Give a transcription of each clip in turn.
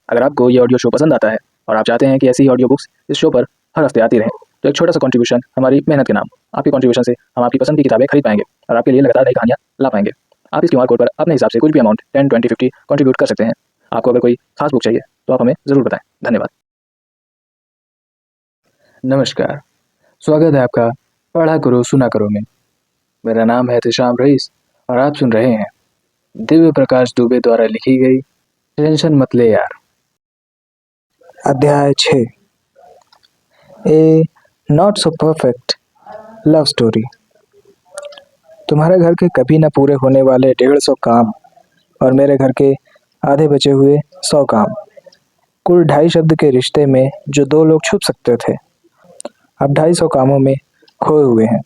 अगर आपको ये ऑडियो शो पसंद आता है और आप चाहते हैं कि ऐसी ही ऑडियो बुक्स इस शो पर हर हफ्ते आती रहें, तो एक छोटा सा कंट्रीब्यूशन हमारी मेहनत के नाम। आपकी कंट्रीब्यूशन से हम आपकी पसंद की किताबें खरीद पाएंगे और आपके लिए लगातार नई कहानियां ला पाएंगे। आप इस क्यूआर कोड पर अपने हिसाब से कुछ भी अमाउंट 10, 20, 50 कंट्रीब्यूट कर सकते हैं। आपको अगर कोई खास बुक चाहिए तो आप हमें ज़रूर बताएं। धन्यवाद। नमस्कार, स्वागत है आपका पढ़ा करो सुना करो में। मेरा नाम है एहतेशाम रईस और आप सुन रहे हैं दिव्य प्रकाश दुबे द्वारा लिखी गई टेंशन मत ले यार। अध्याय 6 a not so perfect love story. तुम्हारे घर के कभी न पूरे होने वाले 150 काम और मेरे घर के आधे बचे हुए 100 काम, कुल 250 शब्द के रिश्ते में जो 2 लोग छुप सकते थे, अब 250 कामों में खोए हुए हैं।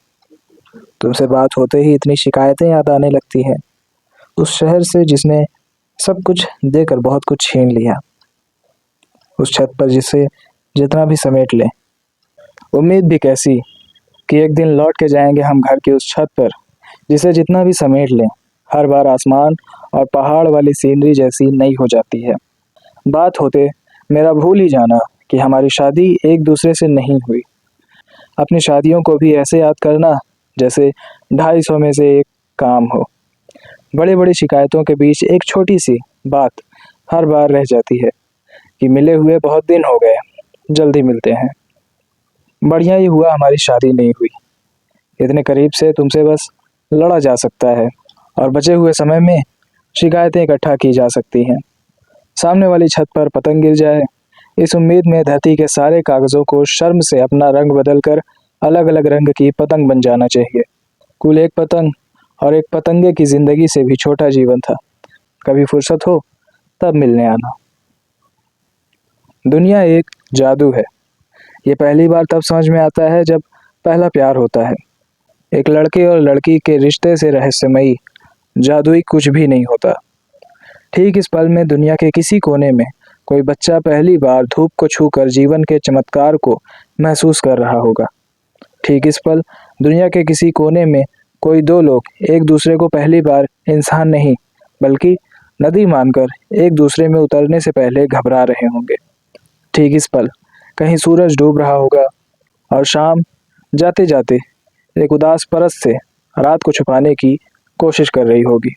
तुमसे बात होते ही इतनी शिकायतें याद आने लगती हैं, उस शहर से जिसने सब कुछ देकर बहुत कुछ छीन लिया, उस छत पर जिसे जितना भी समेट ले। उम्मीद भी कैसी कि एक दिन लौट के जाएंगे हम घर की उस छत पर जिसे जितना भी समेट लें, हर बार आसमान और पहाड़ वाली सीनरी जैसी नई हो जाती है। बात होते मेरा भूल ही जाना कि हमारी शादी एक दूसरे से नहीं हुई। अपनी शादियों को भी ऐसे याद करना जैसे 250 में से एक काम हो। बड़ी बड़ी शिकायतों के बीच एक छोटी सी बात हर बार रह जाती है कि मिले हुए बहुत दिन हो गए, जल्दी मिलते हैं। बढ़िया ही हुआ हमारी शादी नहीं हुई। इतने करीब से तुमसे बस लड़ा जा सकता है और बचे हुए समय में शिकायतें इकट्ठा की जा सकती हैं। सामने वाली छत पर पतंग गिर जाए, इस उम्मीद में धरती के सारे कागजों को शर्म से अपना रंग बदल कर अलग अलग रंग की पतंग बन जाना चाहिए। कुल एक पतंग और एक पतंगे की जिंदगी से भी छोटा जीवन था। कभी फुर्सत हो तब मिलने आना। दुनिया एक जादू है। ये पहली बार तब समझ में आता है जब पहला प्यार होता है। एक लड़के और लड़की के रिश्ते से रहस्यमयी जादुई कुछ भी नहीं होता। ठीक इस पल में दुनिया के किसी कोने में कोई बच्चा पहली बार धूप को छूकर जीवन के चमत्कार को महसूस कर रहा होगा। ठीक इस पल दुनिया के किसी कोने में कोई 2 लोग एक दूसरे को पहली बार इंसान नहीं बल्कि नदी मानकर एक दूसरे में उतरने से पहले घबरा रहे होंगे। ठीक इस पल कहीं सूरज डूब रहा होगा और शाम जाते जाते एक उदास परत से रात को छुपाने की कोशिश कर रही होगी।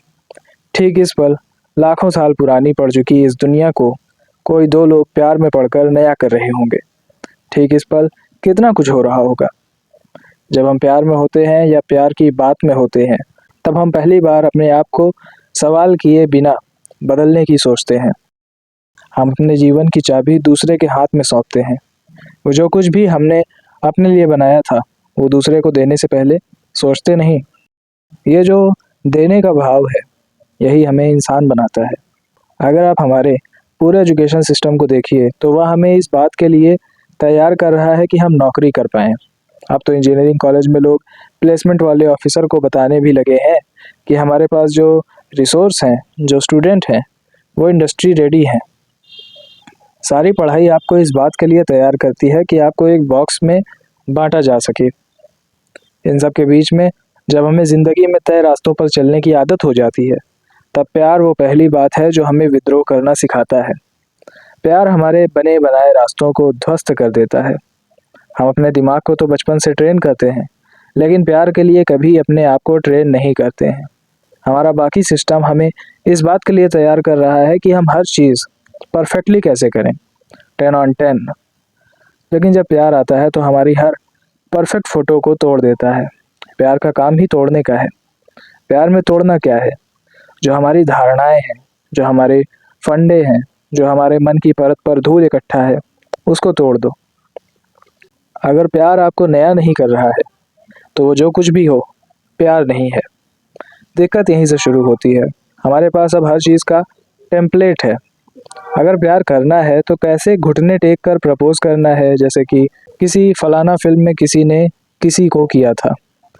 ठीक इस पल लाखों साल पुरानी पड़ चुकी इस दुनिया को कोई 2 लोग प्यार में पड़कर नया कर रहे होंगे। ठीक इस पल कितना कुछ हो रहा होगा। जब हम प्यार में होते हैं या प्यार की बात में होते हैं, तब हम पहली बार अपने आप को सवाल किए बिना बदलने की सोचते हैं। हम अपने जीवन की चाबी दूसरे के हाथ में सौंपते हैं। वो जो कुछ भी हमने अपने लिए बनाया था, वो दूसरे को देने से पहले सोचते नहीं। ये जो देने का भाव है, यही हमें इंसान बनाता है। अगर आप हमारे पूरे एजुकेशन सिस्टम को देखिए तो वह हमें इस बात के लिए तैयार कर रहा है कि हम नौकरी कर पाएँ। अब तो इंजीनियरिंग कॉलेज में लोग प्लेसमेंट वाले ऑफिसर को बताने भी लगे हैं कि हमारे पास जो रिसोर्स हैं, जो स्टूडेंट हैं, वो इंडस्ट्री रेडी हैं। सारी पढ़ाई आपको इस बात के लिए तैयार करती है कि आपको एक बॉक्स में बांटा जा सके। इन सब के बीच में जब हमें ज़िंदगी में तय रास्तों पर चलने की आदत हो जाती है, तब प्यार वो पहली बात है जो हमें विद्रोह करना सिखाता है। प्यार हमारे बने बनाए रास्तों को ध्वस्त कर देता है। हम अपने दिमाग को तो बचपन से ट्रेन करते हैं, लेकिन प्यार के लिए कभी अपने आप को ट्रेन नहीं करते हैं। हमारा बाकी सिस्टम हमें इस बात के लिए तैयार कर रहा है कि हम हर चीज़ परफेक्टली कैसे करें, 10 on 10। लेकिन जब प्यार आता है तो हमारी हर परफेक्ट फोटो को तोड़ देता है। प्यार का काम ही तोड़ने का है। प्यार में तोड़ना क्या है? जो हमारी धारणाएं हैं, जो हमारे फंडे हैं, जो हमारे मन की परत पर धूल इकट्ठा है, उसको तोड़ दो। अगर प्यार आपको नया नहीं कर रहा है, तो वो जो कुछ भी हो, प्यार नहीं है। दिक्कत यहीं से शुरू होती है। हमारे पास अब हर चीज़ का टेम्पलेट है। अगर प्यार करना है तो कैसे घुटने टेक कर प्रपोज करना है, जैसे कि किसी फलाना फिल्म में किसी ने किसी को किया था।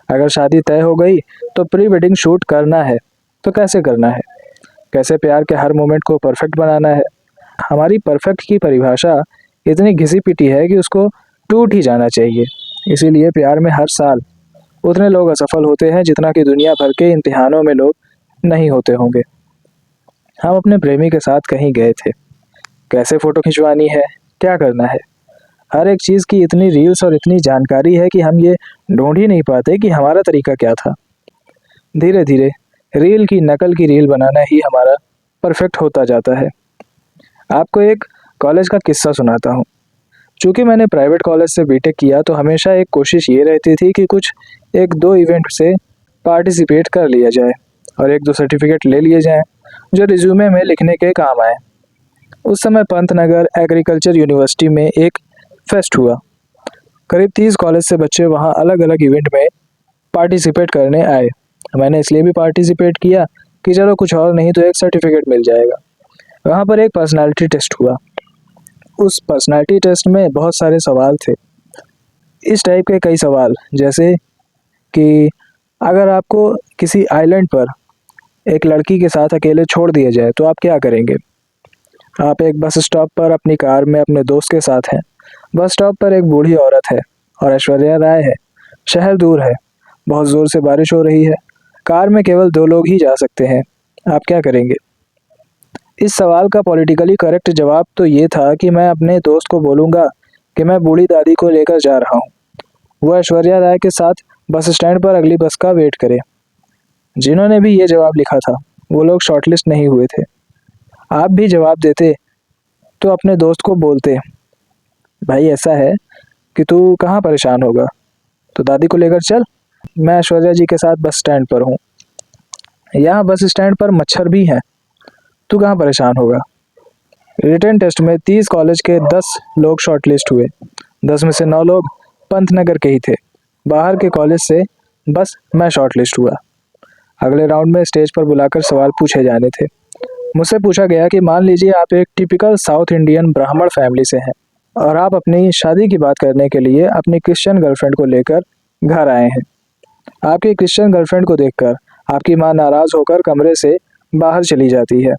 अगर शादी तय हो गई तो प्री वेडिंग शूट करना है तो कैसे करना है? कैसे प्यार के हर मोमेंट को परफेक्ट बनाना है? हमारी परफेक्ट की परिभाषा इतनी घिसी पिटी है कि उसको टूट ही जाना चाहिए। इसीलिए प्यार में हर साल उतने लोग असफल होते हैं जितना कि दुनिया भर के इम्तिहानों में लोग नहीं होते होंगे। हम अपने प्रेमी के साथ कहीं गए थे। कैसे फ़ोटो खिंचवानी है, क्या करना है। हर एक चीज़ की इतनी रील्स और इतनी जानकारी है कि हम ये ढूंढ ही नहीं पाते कि हमारा तरीका क्या था। धीरे धीरे रील की नकल की रील बनाना ही हमारा परफेक्ट होता जाता है। आपको एक कॉलेज का किस्सा सुनाता हूँ। चूँकि मैंने प्राइवेट कॉलेज से बीटेक किया तो हमेशा एक कोशिश ये रहती थी कि कुछ 1-2 इवेंट से पार्टिसिपेट कर लिया जाए और 1-2 सर्टिफिकेट ले लिए जाएँ जो रिज्यूमे में लिखने के काम आए। उस समय पंतनगर एग्रीकल्चर यूनिवर्सिटी में एक फेस्ट हुआ। करीब 30 कॉलेज से बच्चे वहाँ अलग अलग इवेंट में पार्टिसिपेट करने आए। मैंने इसलिए भी पार्टिसिपेट किया कि चलो कुछ और नहीं तो एक सर्टिफिकेट मिल जाएगा। वहाँ पर एक पर्सनालिटी टेस्ट हुआ। उस पर्सनालिटी टेस्ट में बहुत सारे सवाल थे। इस टाइप के कई सवाल जैसे कि अगर आपको किसी आइलैंड पर एक लड़की के साथ अकेले छोड़ दिया जाए तो आप क्या करेंगे। आप एक बस स्टॉप पर अपनी कार में अपने दोस्त के साथ हैं। बस स्टॉप पर एक बूढ़ी औरत है और ऐश्वर्या राय है। शहर दूर है, बहुत ज़ोर से बारिश हो रही है, कार में केवल 2 लोग ही जा सकते हैं, आप क्या करेंगे। इस सवाल का पॉलिटिकली करेक्ट जवाब तो ये था कि मैं अपने दोस्त को बोलूँगा कि मैं बूढ़ी दादी को लेकर जा रहा हूँ, वो ऐश्वर्या राय के साथ बस स्टैंड पर अगली बस का वेट करे। जिन्होंने भी ये जवाब लिखा था वो लोग शॉर्टलिस्ट नहीं हुए थे। आप भी जवाब देते तो अपने दोस्त को बोलते, भाई ऐसा है कि तू कहाँ परेशान होगा, तो दादी को लेकर चल, मैं ऐश्वर्या जी के साथ बस स्टैंड पर हूँ। यहाँ बस स्टैंड पर मच्छर भी हैं, तू कहाँ परेशान होगा। रिटन टेस्ट में 30 कॉलेज के 10 लोग शॉर्टलिस्ट हुए। 10 में से 9 लोग पंतनगर के ही थे। बाहर के कॉलेज से बस मैं शॉर्टलिस्ट हुआ। अगले राउंड में स्टेज पर बुलाकर सवाल पूछे जाने थे। मुझसे पूछा गया कि मान लीजिए आप एक टिपिकल साउथ इंडियन ब्राह्मण फैमिली से हैं और आप अपनी शादी की बात करने के लिए अपनी क्रिश्चियन गर्लफ्रेंड को लेकर घर आए हैं। आपकी क्रिश्चियन गर्लफ्रेंड को देखकर आपकी माँ नाराज़ होकर कमरे से बाहर चली जाती है।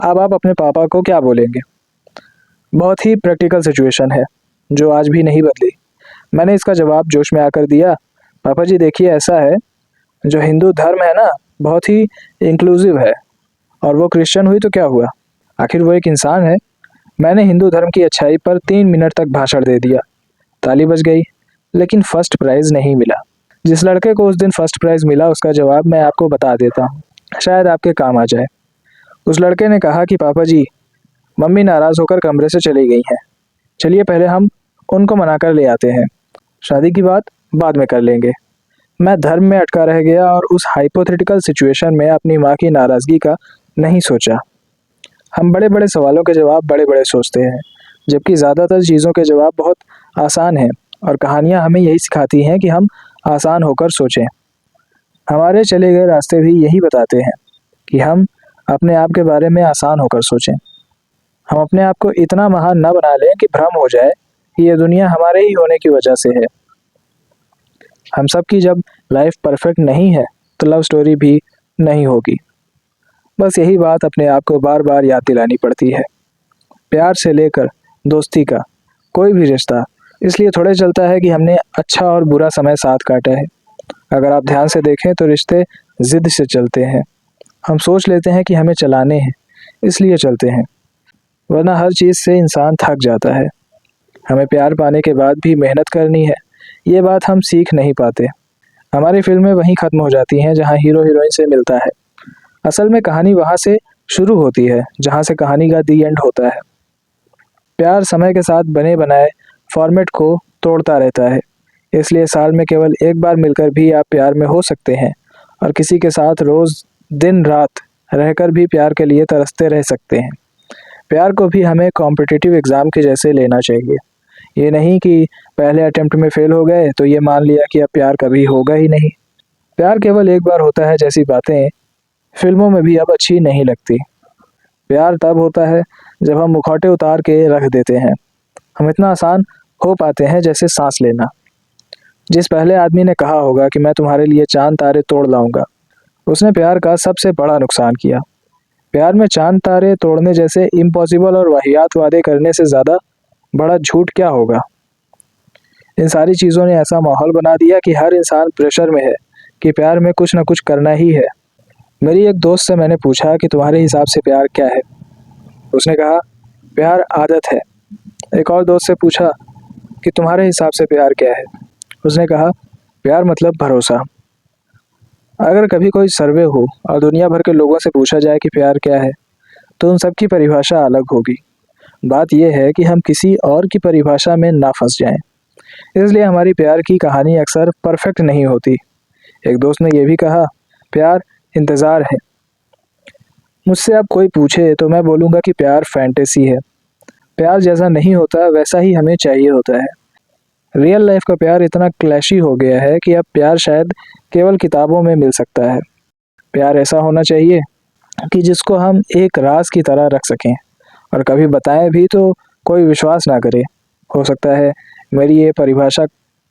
अब आप अपने पापा को क्या बोलेंगे। बहुत ही प्रैक्टिकल सिचुएशन है जो आज भी नहीं बदली। मैंने इसका जवाब जोश में आकर दिया, पापा जी देखिए ऐसा है, जो हिंदू धर्म है ना बहुत ही इंक्लूसिव है और वो क्रिश्चियन हुई तो क्या हुआ, आखिर वो एक इंसान है। मैंने हिंदू धर्म की अच्छाई पर 3 मिनट तक भाषण दे दिया। ताली बज गई, लेकिन फर्स्ट प्राइज़ नहीं मिला। जिस लड़के को उस दिन फर्स्ट प्राइज़ मिला उसका जवाब मैं आपको बता देता हूँ, शायद आपके काम आ जाए। उस लड़के ने कहा कि पापा जी मम्मी नाराज़ होकर कमरे से चली गई हैं, चलिए पहले हम उनको मनाकर ले आते हैं, शादी की बात बाद में कर लेंगे। मैं धर्म में अटका रह गया और उस हाइपोथेटिकल सिचुएशन में अपनी माँ की नाराज़गी का नहीं सोचा। हम बड़े बड़े सवालों के जवाब बड़े बड़े सोचते हैं, जबकि ज़्यादातर चीज़ों के जवाब बहुत आसान हैं और कहानियाँ हमें यही सिखाती हैं कि हम आसान होकर सोचें। हमारे चले गए रास्ते भी यही बताते हैं कि हम अपने आप के बारे में आसान होकर सोचें। हम अपने आप को इतना महान न बना लें कि भ्रम हो जाए कि ये दुनिया हमारे ही होने की वजह से है। हम सब की जब लाइफ परफेक्ट नहीं है तो लव स्टोरी भी नहीं होगी। बस यही बात अपने आप को बार बार याद दिलानी पड़ती है। प्यार से लेकर दोस्ती का कोई भी रिश्ता इसलिए थोड़े चलता है कि हमने अच्छा और बुरा समय साथ काटा है। अगर आप ध्यान से देखें तो रिश्ते ज़िद से चलते हैं। हम सोच लेते हैं कि हमें चलाने हैं इसलिए चलते हैं, वरना हर चीज़ से इंसान थक जाता है। हमें प्यार पाने के बाद भी मेहनत करनी है, ये बात हम सीख नहीं पाते। हमारी फिल्में वहीं ख़त्म हो जाती हैं जहाँ हीरो हीरोइन से मिलता है। असल में कहानी वहाँ से शुरू होती है जहाँ से कहानी का दी एंड होता है। प्यार समय के साथ बने बनाए फॉर्मेट को तोड़ता रहता है, इसलिए साल में केवल एक बार मिलकर भी आप प्यार में हो सकते हैं और किसी के साथ रोज़ दिन रात रहकर भी प्यार के लिए तरसते रह सकते हैं। प्यार को भी हमें कॉम्पिटिटिव एग्ज़ाम के जैसे लेना चाहिए। ये नहीं कि पहले अटेम्प्ट में फ़ेल हो गए तो ये मान लिया कि अब प्यार कभी होगा ही नहीं। प्यार केवल एक बार होता है जैसी बातें फिल्मों में भी अब अच्छी नहीं लगती। प्यार तब होता है जब हम मुखौटे उतार के रख देते हैं। हम इतना आसान हो पाते हैं जैसे सांस लेना। जिस पहले आदमी ने कहा होगा कि मैं तुम्हारे लिए चांद तारे तोड़ लाऊंगा, उसने प्यार का सबसे बड़ा नुकसान किया। प्यार में चांद तारे तोड़ने जैसे इम्पॉसिबल और वाहियात वादे करने से ज़्यादा बड़ा झूठ क्या होगा। इन सारी चीज़ों ने ऐसा माहौल बना दिया कि हर इंसान प्रेशर में है कि प्यार में कुछ न कुछ करना ही है। मेरी एक दोस्त से मैंने पूछा कि तुम्हारे हिसाब से प्यार क्या है। उसने कहा प्यार आदत है। एक और दोस्त से पूछा कि तुम्हारे हिसाब से प्यार क्या है। उसने कहा, प्यार मतलब भरोसा। अगर कभी कोई सर्वे हो और दुनिया भर के लोगों से पूछा जाए कि प्यार क्या है, तो उन सबकी परिभाषा अलग होगी। बात यह है कि हम किसी और की परिभाषा में ना फंस जाएं। इसलिए हमारी प्यार की कहानी अक्सर परफेक्ट नहीं होती। एक दोस्त ने यह भी कहा, प्यार इंतज़ार है। मुझसे अब कोई पूछे तो मैं बोलूँगा कि प्यार फैंटेसी है। प्यार जैसा नहीं होता वैसा ही हमें चाहिए होता है। रियल लाइफ का प्यार इतना क्लैशी हो गया है कि अब प्यार शायद केवल किताबों में मिल सकता है। प्यार ऐसा होना चाहिए कि जिसको हम एक राज की तरह रख सकें और कभी बताएं भी तो कोई विश्वास ना करे। हो सकता है मेरी ये परिभाषा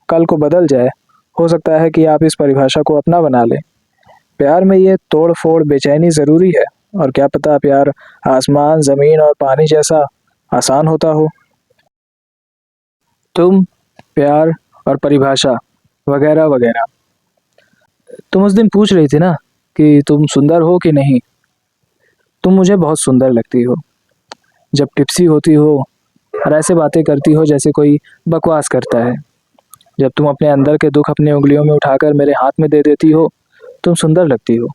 कल को बदल जाए। हो सकता है कि आप इस परिभाषा को अपना बना लें। प्यार में ये तोड़ फोड़ बेचैनी ज़रूरी है, और क्या पता प्यार आसमान ज़मीन और पानी जैसा आसान होता हो। तुम, प्यार और परिभाषा वगैरह वगैरह। तुम उस दिन पूछ रही थी ना कि तुम सुंदर हो कि नहीं। तुम मुझे बहुत सुंदर लगती हो जब टिप्सी होती हो और ऐसे बातें करती हो जैसे कोई बकवास करता है। जब तुम अपने अंदर के दुख अपनी उंगलियों में उठाकर मेरे हाथ में दे देती हो, तुम सुंदर लगती हो।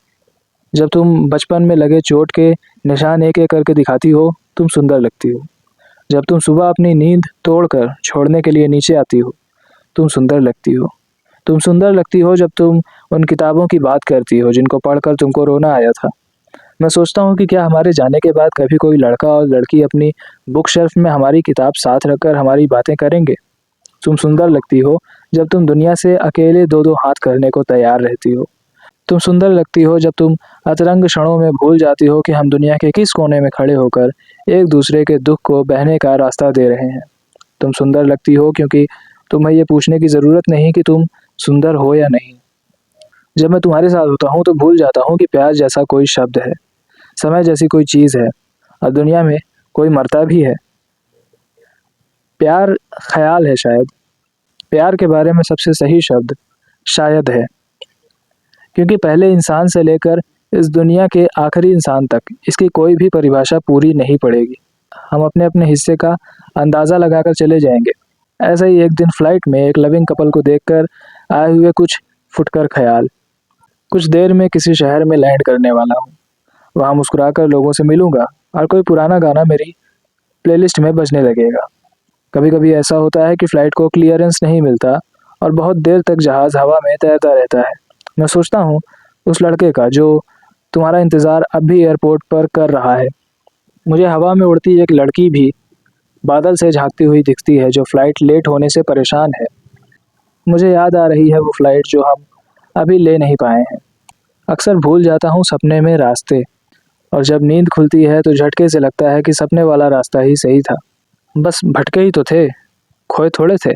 जब तुम बचपन में लगे चोट के निशान एक एक करके दिखाती हो, तुम सुंदर लगती हो। जब तुम सुबह अपनी नींद तोड़कर छोड़ने के लिए नीचे आती हो, तुम सुंदर लगती हो। तुम सुंदर लगती हो जब तुम उन किताबों की बात करती हो जिनको पढ़कर तुमको रोना आया था। मैं सोचता हूँ कि क्या हमारे जाने के बाद कभी कोई लड़का और लड़की अपनी बुक शेल्फ में हमारी किताब साथ रखकर हमारी बातें करेंगे। तुम सुंदर लगती हो जब तुम दुनिया से अकेले दो दो हाथ करने को तैयार रहती हो। तुम सुंदर लगती हो जब तुम अतरंग क्षणों में भूल जाती हो कि हम दुनिया के किस कोने में खड़े होकर एक दूसरे के दुख को बहने का रास्ता दे रहे हैं। तुम सुंदर लगती हो क्योंकि तुम्हें ये पूछने की ज़रूरत नहीं कि तुम सुंदर हो या नहीं। जब मैं तुम्हारे साथ होता हूँ तो भूल जाता हूँ कि प्यार जैसा कोई शब्द है, समय जैसी कोई चीज़ है, और दुनिया में कोई मरता भी है। प्यार ख्याल है शायद। प्यार के बारे में सबसे सही शब्द शायद है, क्योंकि पहले इंसान से लेकर इस दुनिया के आखिरी इंसान तक इसकी कोई भी परिभाषा पूरी नहीं पड़ेगी। हम अपने अपने हिस्से का अंदाज़ा लगाकर चले जाएंगे। ऐसा ही एक दिन फ्लाइट में एक लविंग कपल को देखकर आए हुए कुछ फुटकर ख्याल। कुछ देर में किसी शहर में लैंड करने वाला हूँ। वहाँ मुस्कुराकर लोगों से मिलूंगा और कोई पुराना गाना मेरी प्लेलिस्ट में बजने लगेगा। कभी कभी ऐसा होता है कि फ़्लाइट को क्लियरेंस नहीं मिलता और बहुत देर तक जहाज़ हवा में तैरता रहता है। मैं सोचता हूँ उस लड़के का जो तुम्हारा इंतज़ार अब भी एयरपोर्ट पर कर रहा है। मुझे हवा में उड़ती एक लड़की भी बादल से झांकती हुई दिखती है जो फ़्लाइट लेट होने से परेशान है। मुझे याद आ रही है वो फ़्लाइट जो हम अभी ले नहीं पाए हैं। अक्सर भूल जाता हूँ सपने में रास्ते, और जब नींद खुलती है तो झटके से लगता है कि सपने वाला रास्ता ही सही था। बस भटके ही तो थे, खोए थोड़े थे।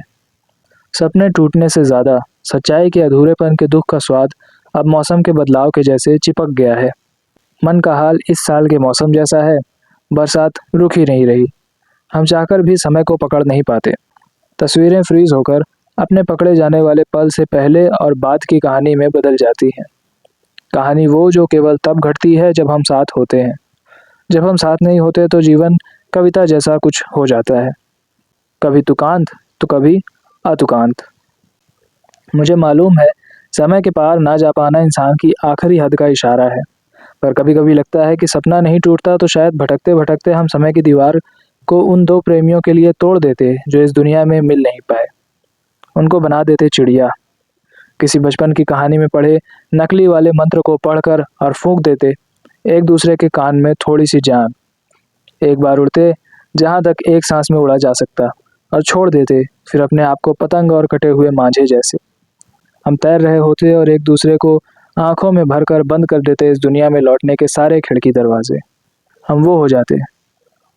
सपने टूटने से ज़्यादा सच्चाई के अधूरेपन के दुख का स्वाद अब मौसम के बदलाव के जैसे चिपक गया है। मन का हाल इस साल के मौसम जैसा है, बरसात रुक ही नहीं रही। हम चाहकर भी समय को पकड़ नहीं पाते। तस्वीरें फ्रीज होकर अपने पकड़े जाने वाले पल से पहले और बाद की कहानी में बदल जाती हैं। कहानी वो जो केवल तब घटती है जब हम साथ होते हैं। जब हम साथ नहीं होते तो जीवन कविता जैसा कुछ हो जाता है, कभी तुकांत तो कभी अतुकांत। मुझे मालूम है समय के पार ना जा पाना इंसान की आखिरी हद का इशारा है, पर कभी कभी लगता है कि सपना नहीं टूटता तो शायद भटकते भटकते हम समय की दीवार को उन दो प्रेमियों के लिए तोड़ देते जो इस दुनिया में मिल नहीं पाए। उनको बना देते चिड़िया। किसी बचपन की कहानी में पढ़े नकली वाले मंत्र को पढ़कर और फूंक देते एक दूसरे के कान में थोड़ी सी जान। एक बार उड़ते जहाँ तक एक सांस में उड़ा जा सकता, और छोड़ देते फिर अपने आप को पतंग और कटे हुए मांझे जैसे। हम तैर रहे होते और एक दूसरे को आंखों में भरकर बंद कर देते इस दुनिया में लौटने के सारे खिड़की दरवाजे। हम वो हो जाते,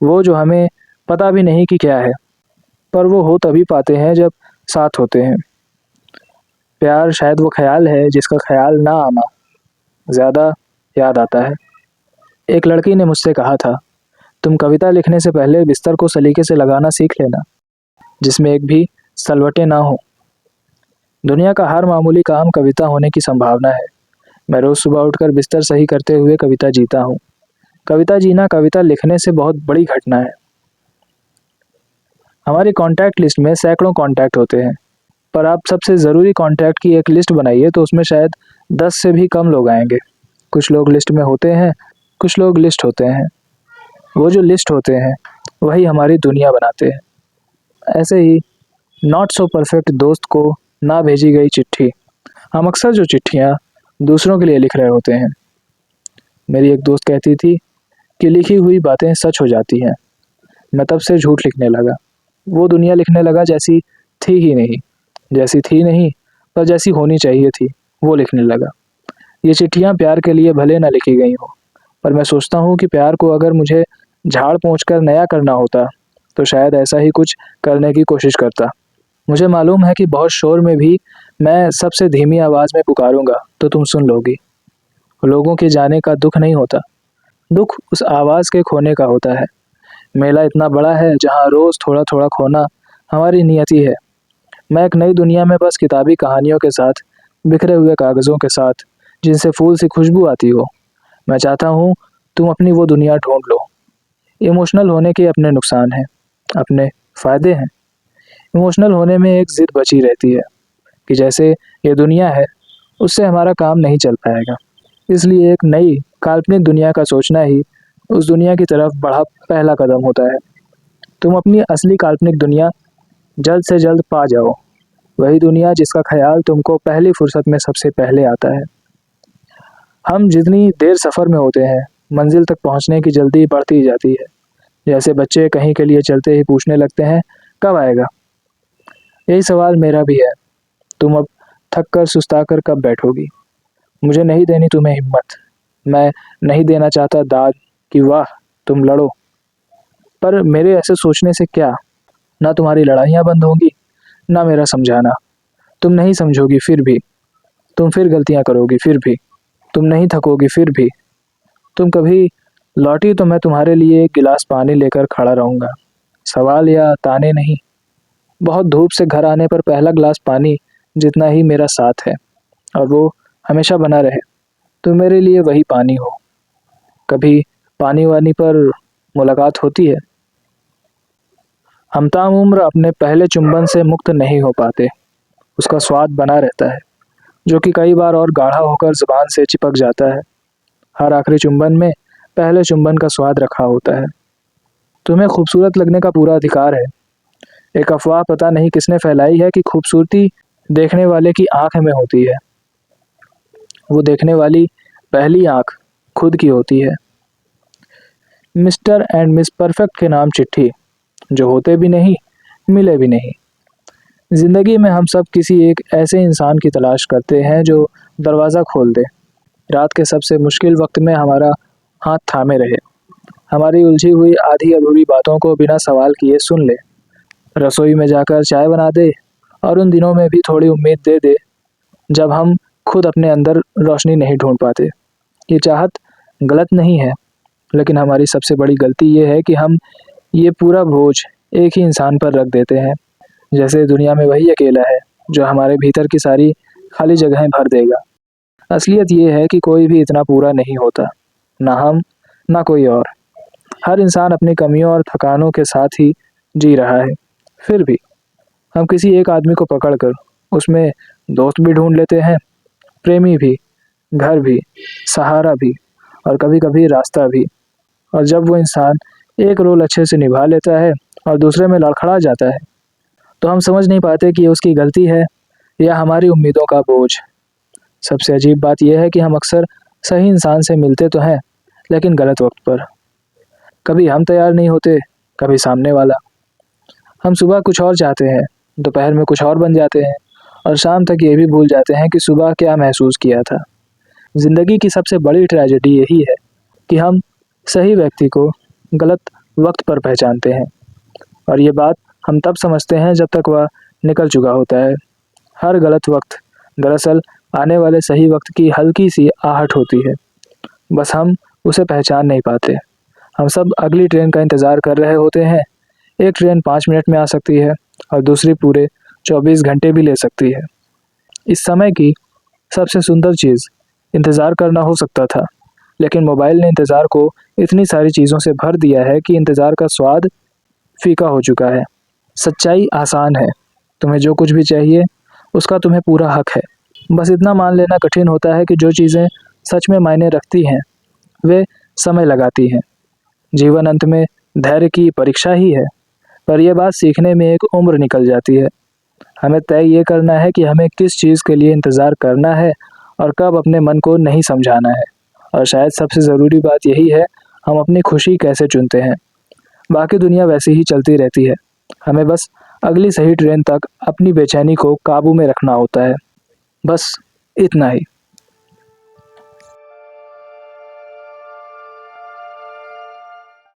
वो जो हमें पता भी नहीं कि क्या है, पर वो हो तभी पाते हैं जब साथ होते हैं। प्यार शायद वो ख्याल है जिसका ख्याल ना आना ज़्यादा याद आता है। एक लड़की ने मुझसे कहा था, तुम कविता लिखने से पहले बिस्तर को सलीके से लगाना सीख लेना, जिसमें एक भी सलवटें ना हो। दुनिया का हर मामूली काम कविता होने की संभावना है। मैं रोज़ सुबह उठकर बिस्तर सही करते हुए कविता जीता हूँ। कविता जीना कविता लिखने से बहुत बड़ी घटना है। हमारी कॉन्टैक्ट लिस्ट में सैकड़ों कॉन्टैक्ट होते हैं, पर आप सबसे ज़रूरी कॉन्टैक्ट की एक लिस्ट बनाइए तो उसमें शायद 10 से भी कम लोग आएंगे। कुछ लोग लिस्ट में होते हैं, कुछ लोग लिस्ट होते हैं। वो जो लिस्ट होते हैं वही हमारी दुनिया बनाते हैं। ऐसे ही नॉट सो परफेक्ट दोस्त को ना भेजी गई चिट्ठी। हम अक्सर जो चिट्ठियाँ दूसरों के लिए लिख रहे होते हैं। मेरी एक दोस्त कहती थी कि लिखी हुई बातें सच हो जाती हैं। मैं तब से झूठ लिखने लगा। वो दुनिया लिखने लगा जैसी थी ही नहीं, जैसी थी नहीं पर जैसी होनी चाहिए थी वो लिखने लगा। ये चिट्ठियाँ प्यार के लिए भले ना लिखी गई हों, पर मैं सोचता हूँ कि प्यार को अगर मुझे झाड़ पोंछ कर नया करना होता तो शायद ऐसा ही कुछ करने की कोशिश करता। मुझे मालूम है कि बहुत शोर में भी मैं सबसे धीमी आवाज़ में पुकारूंगा तो तुम सुन लोगी। लोगों के जाने का दुख नहीं होता, दुख उस आवाज़ के खोने का होता है। मेला इतना बड़ा है जहाँ रोज़ थोड़ा थोड़ा खोना हमारी नियति है। मैं एक नई दुनिया में बस किताबी कहानियों के साथ, बिखरे हुए कागज़ों के साथ, जिनसे फूल सी खुशबू आती हो। मैं चाहता हूँ तुम अपनी वो दुनिया ढूंढ लो। इमोशनल होने के अपने नुकसान हैं, अपने फ़ायदे हैं। इमोशनल होने में एक ज़िद बची रहती है कि जैसे ये दुनिया है उससे हमारा काम नहीं चल पाएगा, इसलिए एक नई काल्पनिक दुनिया का सोचना ही उस दुनिया की तरफ बढ़ा पहला कदम होता है। तुम अपनी असली काल्पनिक दुनिया जल्द से जल्द पा जाओ, वही दुनिया जिसका ख्याल तुमको पहली फुर्सत में सबसे पहले आता है। हम जितनी देर सफ़र में होते हैं मंजिल तक पहुंचने की जल्दी बढ़ती जाती है। जैसे बच्चे कहीं के लिए चलते ही पूछने लगते हैं कब आएगा। यही सवाल मेरा भी है, तुम अब थक कर सुस्ता कर कब बैठोगी। मुझे नहीं देनी तुम्हें हिम्मत, मैं नहीं देना चाहता दाद कि वाह तुम लड़ो, पर मेरे ऐसे सोचने से क्या, ना तुम्हारी लड़ाइयाँ बंद होंगी ना मेरा समझाना। तुम नहीं समझोगी फिर भी, तुम फिर गलतियाँ करोगी फिर भी, तुम नहीं थकोगी फिर भी। तुम कभी लौटी तो मैं तुम्हारे लिए एक गिलास पानी लेकर खड़ा रहूँगा, सवाल या ताने नहीं। बहुत धूप से घर आने पर पहला गिलास पानी जितना ही मेरा साथ है, और वो हमेशा बना रहे। तुम मेरे लिए वही पानी हो। कभी पानी वानी पर मुलाकात होती है। हम ताउम्र अपने पहले चुंबन से मुक्त नहीं हो पाते। उसका स्वाद बना रहता है, जो कि कई बार और गाढ़ा होकर ज़ुबान से चिपक जाता है। हर आखिरी चुंबन में पहले चुंबन का स्वाद रखा होता है। तुम्हें खूबसूरत लगने का पूरा अधिकार है। एक अफवाह पता नहीं किसने फैलाई है कि खूबसूरती देखने वाले की आंख में होती है। वो देखने वाली पहली आंख खुद की होती है। मिस्टर एंड मिस परफेक्ट के नाम चिट्ठी, जो होते भी नहीं, मिले भी नहीं। जिंदगी में हम सब किसी एक ऐसे इंसान की तलाश करते हैं जो दरवाज़ा खोल दे, रात के सबसे मुश्किल वक्त में हमारा हाथ थामे रहे, हमारी उलझी हुई आधी अधूरी बातों को बिना सवाल किए सुन ले, रसोई में जाकर चाय बना दे और उन दिनों में भी थोड़ी उम्मीद दे दे जब हम खुद अपने अंदर रोशनी नहीं ढूंढ पाते। ये चाहत गलत नहीं है, लेकिन हमारी सबसे बड़ी गलती ये है कि हम ये पूरा बोझ एक ही इंसान पर रख देते हैं, जैसे दुनिया में वही अकेला है जो हमारे भीतर की सारी खाली जगहें भर देगा। असलियत ये है कि कोई भी इतना पूरा नहीं होता, ना हम ना कोई और। हर इंसान अपनी कमियों और थकानों के साथ ही जी रहा है। फिर भी हम किसी एक आदमी को पकड़कर उसमें दोस्त भी ढूंढ लेते हैं, प्रेमी भी, घर भी, सहारा भी और कभी कभी रास्ता भी। और जब वो इंसान एक रोल अच्छे से निभा लेता है और दूसरे में लड़खड़ा जाता है तो हम समझ नहीं पाते कि ये उसकी गलती है या हमारी उम्मीदों का बोझ। सबसे अजीब बात यह है कि हम अक्सर सही इंसान से मिलते तो हैं, लेकिन गलत वक्त पर। कभी हम तैयार नहीं होते, कभी सामने वाला। हम सुबह कुछ और चाहते हैं, दोपहर में कुछ और बन जाते हैं और शाम तक ये भी भूल जाते हैं कि सुबह क्या महसूस किया था। ज़िंदगी की सबसे बड़ी ट्रेजेडी यही है कि हम सही व्यक्ति को गलत वक्त पर पहचानते हैं, और ये बात हम तब समझते हैं जब तक वह निकल चुका होता है। हर गलत वक्त दरअसल आने वाले सही वक्त की हल्की सी आहट होती है, बस हम उसे पहचान नहीं पाते। हम सब अगली ट्रेन का इंतज़ार कर रहे होते हैं। एक ट्रेन 5 मिनट में आ सकती है और दूसरी पूरे 24 घंटे भी ले सकती है। इस समय की सबसे सुंदर चीज़ इंतज़ार करना हो सकता था, लेकिन मोबाइल ने इंतज़ार को इतनी सारी चीज़ों से भर दिया है कि इंतज़ार का स्वाद फीका हो चुका है। सच्चाई आसान है। तुम्हें जो कुछ भी चाहिए उसका तुम्हें पूरा हक है। बस इतना मान लेना कठिन होता है कि जो चीज़ें सच में मायने रखती हैं वे समय लगाती हैं। जीवन अंत में धैर्य की परीक्षा ही है, पर यह बात सीखने में एक उम्र निकल जाती है। हमें तय ये करना है कि हमें किस चीज़ के लिए इंतज़ार करना है और कब अपने मन को नहीं समझाना है। और शायद सबसे ज़रूरी बात यही है, हम अपनी खुशी कैसे चुनते हैं। बाकी दुनिया वैसी ही चलती रहती है। हमें बस अगली सही ट्रेन तक अपनी बेचैनी को काबू में रखना होता है। बस इतना ही।